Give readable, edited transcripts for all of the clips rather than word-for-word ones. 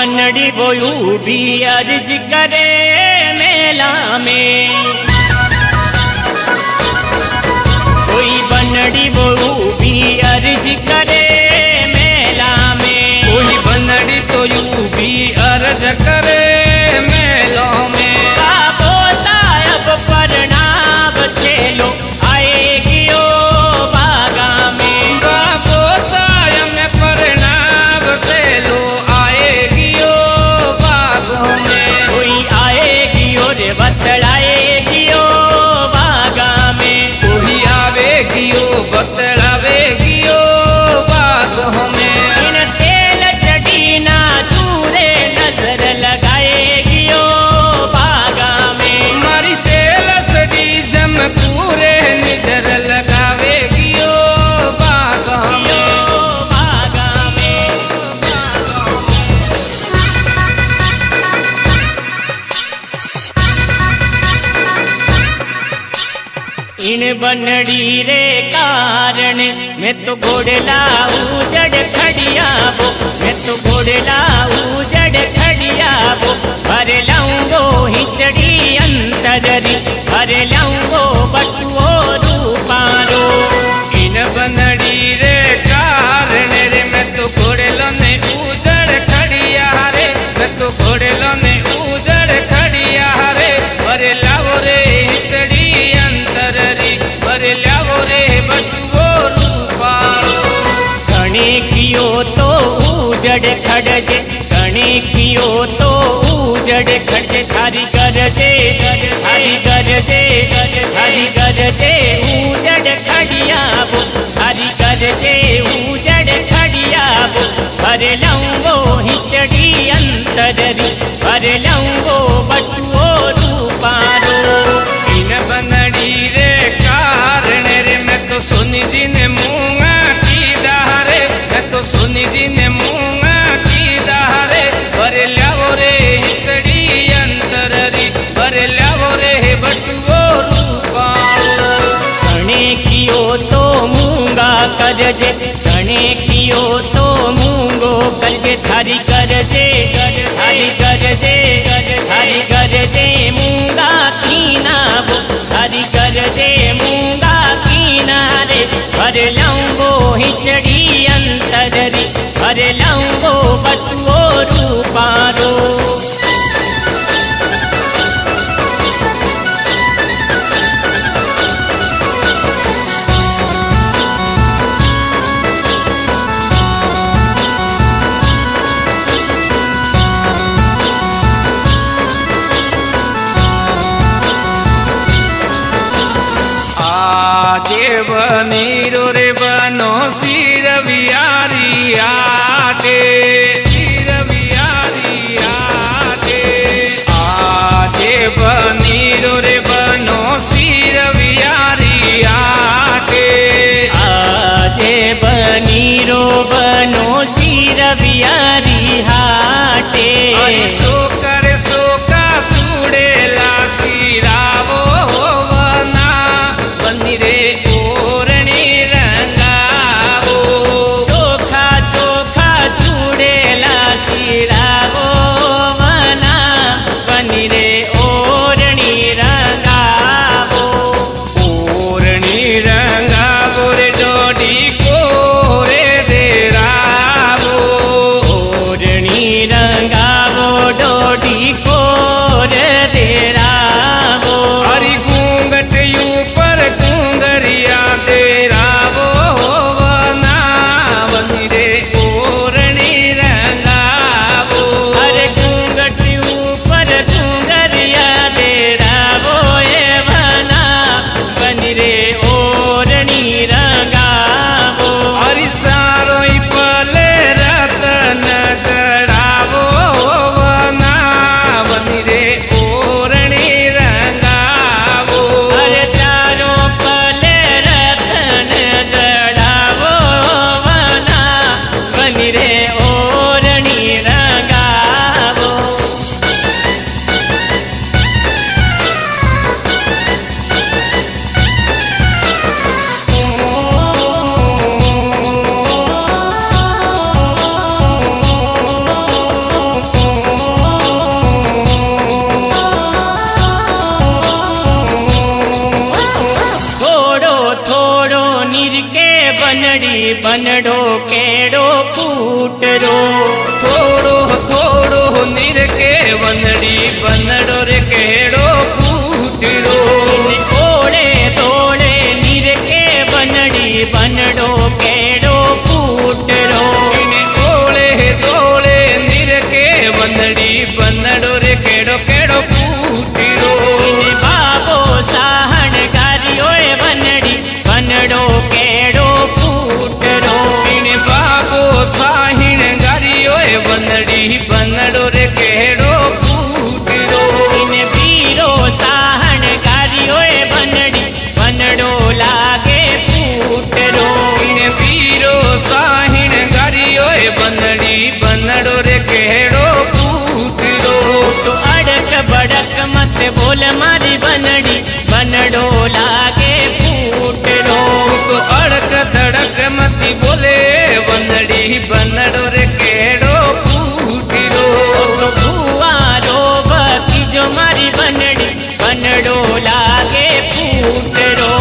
बनड़ी वो भी अर्ज करे मेला में, कोई बनड़ी वो भी अर्ज करे मेला में, कोई बनड़ी तो यू भी अर्ज करे मेला में। बाबो साहब प्रणाम छेलो आएगी ओ बागा में, बाबो साहब प्रणाम छेलो आएगी ओ बागों में, कोई आएगी और बतलाएगी ओ बागा में, कोई आवेगी ओ बतलावेगी ओ बागों में। इन तेल चढ़ी ना दूरे नजर लगाएगी ओ बागा में, मारी तेल सड़ी जमकूरे निजर लगावेगी ओ बागों में। ओ बागा में। इन बनड़ी रे कारण मैं तो घोड़ला उजड़ खड़िया वो, मैं तो घोड़ला उजड़ खड़िया वो, भर लाऊंगो हिचड़ी अंतररी, भर लाऊंगो बटुओ रूपारो। इन बनड़ी रे कारण रे मैं तो घोड़ेलो ने उजड़ खड़िया रे, मैं तो घोड़ेलो ने उजड़ खड़िया रे, अरे लाओ रे हिचड़ी अंतररी, अरे लाओ रे बटुओ रूपारो। घणे कियो तो उजड़ खड़जे, घणे कियो तो उजड़ खड़जे, थारी गरजे थारी गरजे थारी गरजे उजड़ खड़िया वो, थारी गरजे उजड़ खड़िया वो, भर लाऊंगो हिचड़ी अंतररी, भर लाऊंगो बटुओ रूपारो। इन बनड़ी रे कारण रे मैं तो सोनी जी ने मुँगा की दारे, मैं तो सोनी जी ने मुँगा की दारे, भरे लाओ रे हिसड़ी अंतररी, भरे लाओ रे बटुओ रूपारो। घणे कियो तो मूंगा करजे, घणे कियो तो मूंगो करजे, थारी करजे थारी करजे थारी करजे मूंगा कीना वो, थारी करजे मूंगा कीना रे, भर लाऊंगो हिचड़ी अंतररी, भर लाऊंगो बटुओ रूपारो। बनीरो रे बनो सिर बियारी आटे, सिर बियारी आटे। आजे बनीरो रे बनो सिर बियारी आटे, आजे बनीरो बनो सिर बियारी हाटे। सोका सुड़ेला सिरावो वना बनी रे ओरणी रंगावो, चोखा चोखा चूड़ेला सिरावो वना, बनी रे ओरणी रंगावो। ओरणी रंगावो रे डोडी कोरे दे रावो, ओरणी रंगावो डो बनडो केड़ो फूटरो। थोड़ो थोड़ो नीर के वनड़ी बनड़ो रे केड़ो फूटरो। ओड़े दौड़े नीर के बनड़ी बनडो केड़ो फूटरो। ओड़े दौड़े नीर के वनड़ी बनड़ो रे केड़ो केड़ो फूटरो। बाबो साहण गारियो बनड़ी बनडो केड़ो फूटरो। बाबो साहिण गारियो वनड़ी बनड़ो रे केड़ो फूटरो। वीरो साहण गारियो बनड़ी बनडो लागे फूटरो। वीरो साहिण गारियो बनड़ी बनड़ो रे केड़ो फूटरो। तो अड़क बड़क मत बोल मारी बनड़ी बनडो लागे फूटरो। तो अड़क धड़क मती बोले वनड़ी बनड़ो रे केड़ो फूटरो। तो भुआरो बकी जो मारी बनड़ी बनडो लागे फूटरो।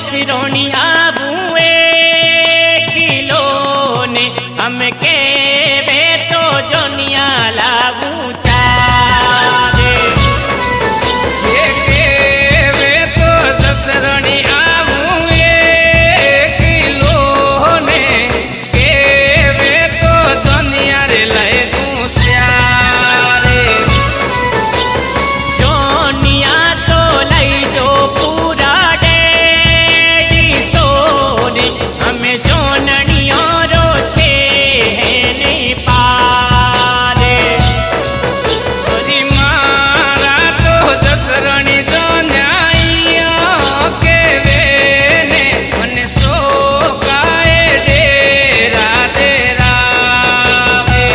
सिरोनी आबुए किलो ने हम के वे तो जोनिया लागू चारे। के वे तो दसरणी आबुए किलो ने के वे तो जोनिया रे लय तू स्यारे। जोनिया तो लई जो पूरा हमें जोननियों रो छे नहीं पारे। हरी मारा तो दसरणी जोन्याइयो के वेने मन सो गाए डेरा डेरा वे।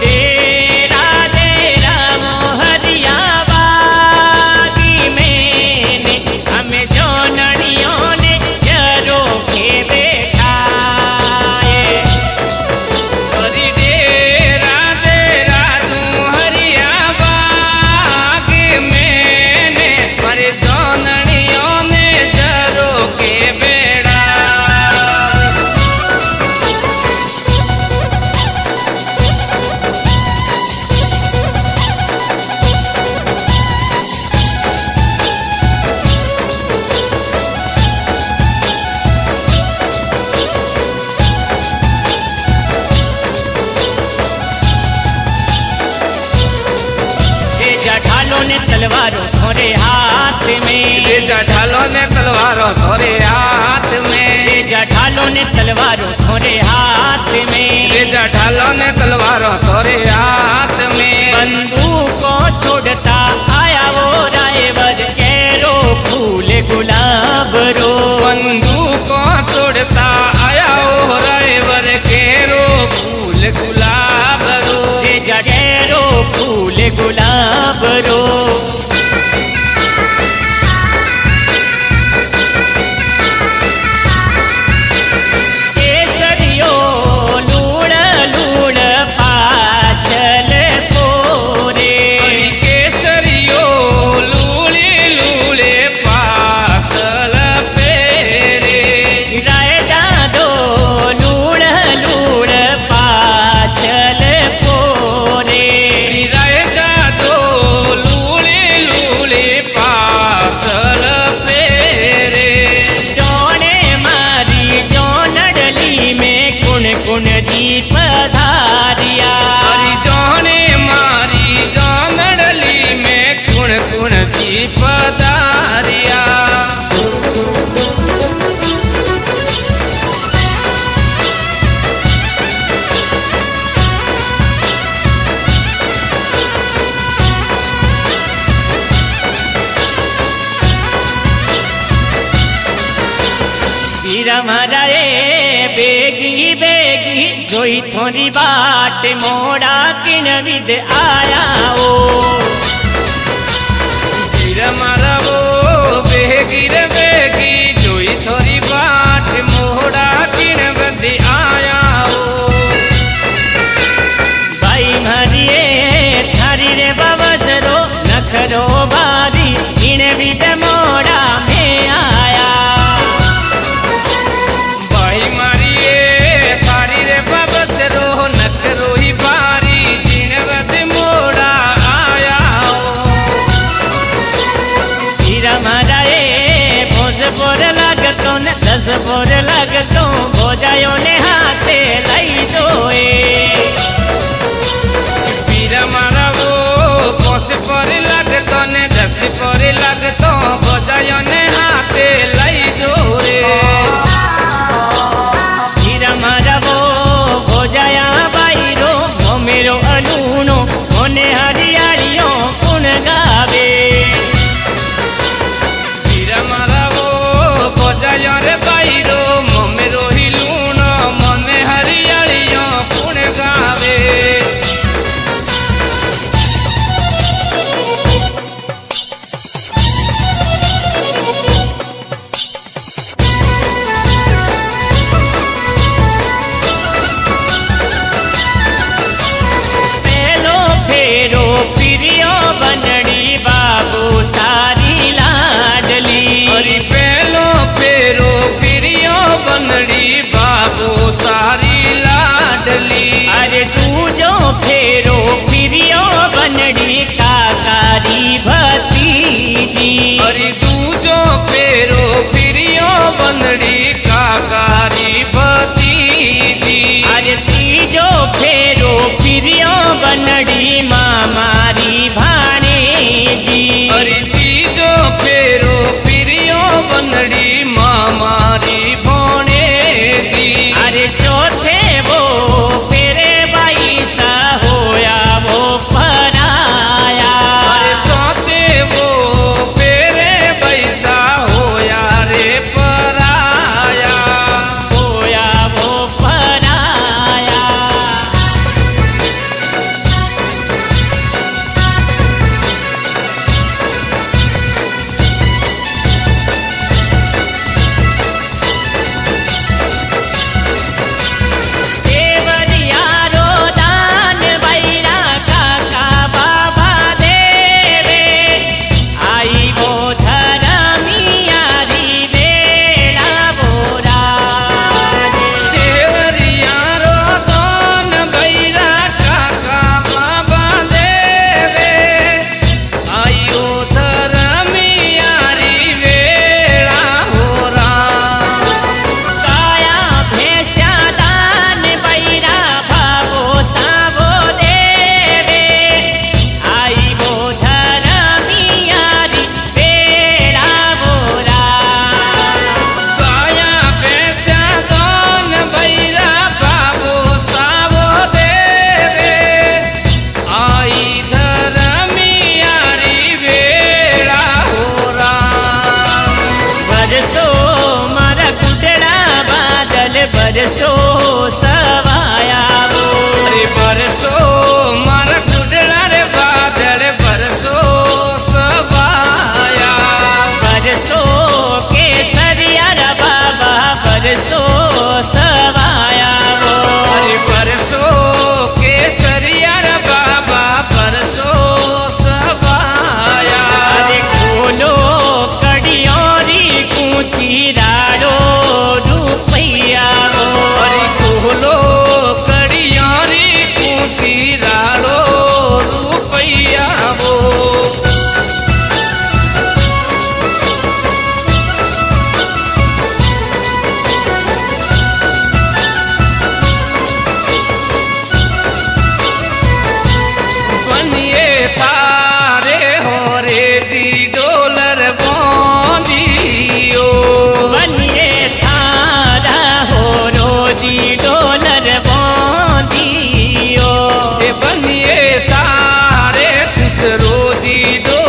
डेरा डेरा मोहरिया बागी मैंने हमें जोननियों ने जरो के बैठाए। हरी डेरा डेरा तू हरिया बाग मैंने मरे जोननियों ने जरो के बेड़ा। ढालो ने तलवारों थोड़े हाथ में। ढालो ने तलवारों थोड़े हाथ में। ढालो ने तलवारों थोड़े हाथ में। ढालो ने तलवारों थोड़े हाथ में। बंदूकों छोड़ता आया वो रायवर केरो फूल गुलाब रो। बंदूकों छोड़ता आया वो रायवर केरो फूल गुलाब रो। जगेरो फूल गुलाब रो। केसरियो लूड़ लूड़ पाछल पोरे। केसरियो लूले लूले पासल पेरे। राय जादो लूड़ लूड़ पाछल पोरे। राय जादो लूले लूले पासल पेरे। जोने मारी जोनडली में कुण कुण दीप धारिया। हरी जोने मारी जोनडली में कुण कुण दीप धारिया। वीर मारा बेगी बेगी जोई थोड़ी बाट मोड़ा किन विद आया ओ हीरा मारा वो बेगी रे बेगी जोई थोड़ी बाट मोड़ा किन विद आया ओ भाई मारिए थारी रे बवसरो नखरो बारी किन विद मोड़ा में आया भाई मारिए थारी रे बवसरो नखरो ही बारी किन विद मोड़ा आया हीरा मारा बोर लागतो ने 10 बोर लागतो भोजायो ने हाथे लई जोए पीरा मारा वो 5 पर लागतो ने 10 पर लागतो भोजायो ने हाथे लई जोए हीरा मारा वो भोजाया बाईरो मेरो अलूनो मोने हरियालियो कुण गावे पीरा मारा भोजायो रे बाईरो मेरो ही लूण मने हरियालियो पुण गावे पेलो फेरो पिरियो बनड़ी बाबू सारी लाडली हरी पेलो फेरो पिरियो बनड़ी बाबू सारी लाडली अरे तू जो फेरो पिरियो बनड़ी काकारी भतीजी हरी तू जो फेरो पिरियो बनड़ी काकारी भतीजी अरे तीजो फेरो पिरियो बनड़ी मामारी भाणेजी हरी तीजो फेरो पिरियो बनड़ी मामारी भोणेजी अरे चौथे वो फेरे बाई सा होया वो पराया अरे सोते वो फेरे बैसा होया रे पराया होया वो पराया देवरियारो दान बैरा काका बाबा देवे आई वो धरमियारी बेड़ा बोराज शेवरियारो दोन बैरा काका बाबा देवे आयो धरमियारी वेळा होरा काया भेस्या दान बैरा भावो सावो देवे आई वो धरमियारी बेड़ा बोराज काया बेस्या दोन बैरा बाबो सावो देवे आई धरमियारी वेळा होरा बरसो मारा कुटड़ा बादल बरसो सवाया वो अरे बरसो मारा कुडला रे बादल बरसो सवाया बरसो केसरिया रा बाबा बरसो सवाया वो अरे बरसो केसरिया रे बाबा बरसो सवाया अरे खोलो कड़ियोरी कूची राड़ो रुपैया वो अरे कोलो कड़ियारी कुसी राड़ो रुपैया वो बनिए तारे हो रे जी डोलर बोंदियो बनिए थारा हो रोजी डोलर बांधियो बनिए तारे खुसरो दी डो